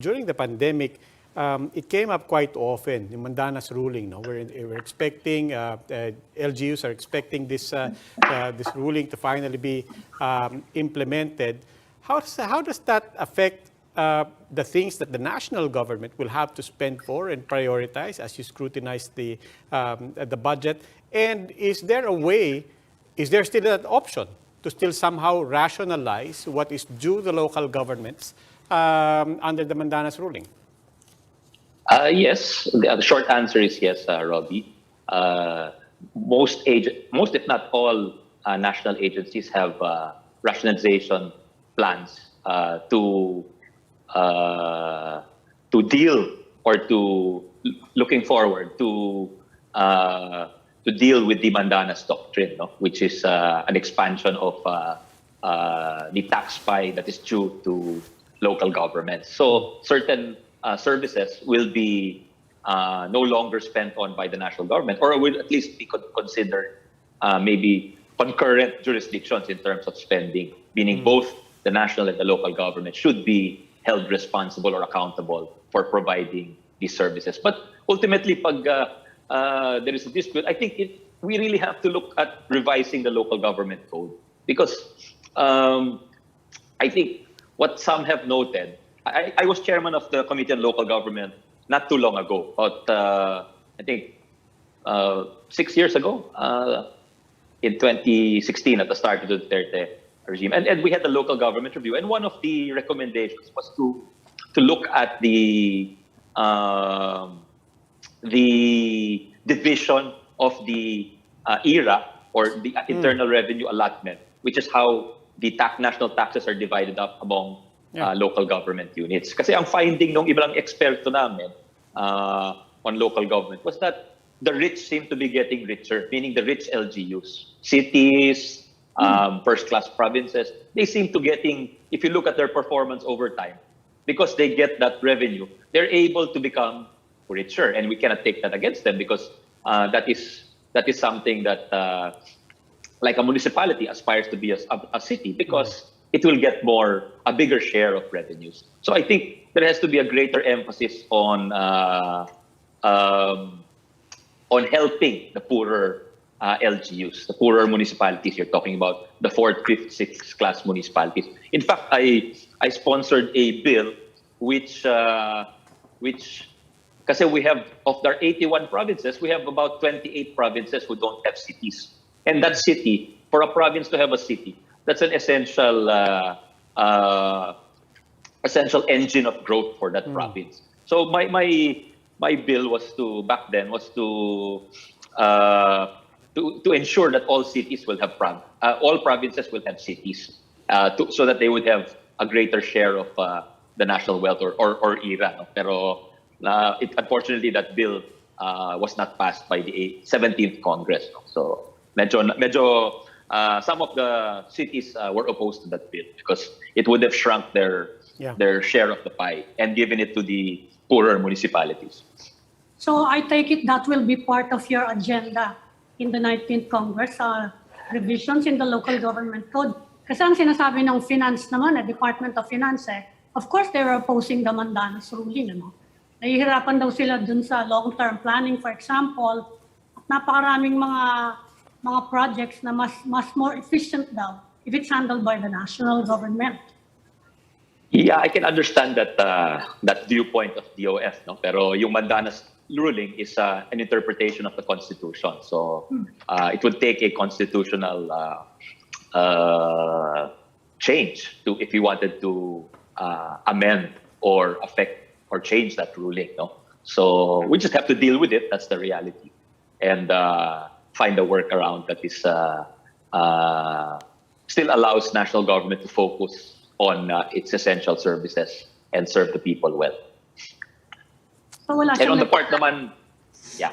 During the pandemic, it came up quite often, the Mandanas ruling. No? We're expecting, LGUs are expecting this ruling to finally be implemented. How does that affect the things that the national government will have to spend for and prioritize as you scrutinize the budget? And is there still that option to still somehow rationalize what is due the local governments under the Mandanas ruling? Yes, the short answer is yes, Robbie. Most, if not all, national agencies have rationalization plans to deal or to looking forward to deal with the Mandanas doctrine, no? Which is an expansion of the tax pie that is due to local governments. So certain services will be no longer spent on by the national government, or will at least be considered maybe concurrent jurisdictions in terms of spending, meaning both the national and the local government should be held responsible or accountable for providing these services. But ultimately, pag there is a dispute, I think we really have to look at revising the local government code, because I think what some have noted, I was chairman of the Committee on Local Government not too long ago, but I think 6 years ago, in 2016 at the start of the Duterte regime. And we had the local government review, and one of the recommendations was to look at the division of the ERA, or the Internal Revenue Allotment, which is how the national taxes are divided up among local government units. Kasi ang finding ng ibang eksperto namin on local government was that the rich seem to be getting richer, meaning the rich LGUs, cities, first-class provinces, they seem to getting, if you look at their performance over time, because they get that revenue, they're able to become richer, and we cannot take that against them, because that is something that like a municipality aspires to be a city, because it will get a bigger share of revenues. So I think there has to be a greater emphasis on helping the poorer LGUs, the poorer municipalities. You're talking about the 4th, 5th, 6th class municipalities. In fact, I sponsored a bill which kasi we have, of our 81 provinces, we have about 28 provinces who don't have cities. And that city, for a province to have a city, that's an essential engine of growth for that province. So my bill was to ensure that all cities will have all provinces will have cities, so that they would have a greater share of the national wealth or ERA. No? Pero unfortunately, that bill was not passed by the 17th Congress. No? So medyo some of the cities were opposed to that bill, because it would have shrunk their share of the pie and given it to the poorer municipalities. So I take it that will be part of your agenda in the 19th Congress, revisions in the local government code. Kasi ang sinasabi ng finance naman, Department of Finance, of course they were opposing the Mandanas ruling. Ano? Nahihirapan daw sila dun sa long-term planning, for example. At napakaraming mga projects na mas more efficient daw if it's handled by the national government. Yeah, I can understand that viewpoint of DOF, no? Pero yung Mandanas ruling is an interpretation of the Constitution. So it would take a constitutional change if you wanted to amend or affect or change that ruling. No? So we just have to deal with it. That's the reality. And find a workaround that is still allows national government to focus on its essential services and serve the people well. So wala And on the part naman, yeah.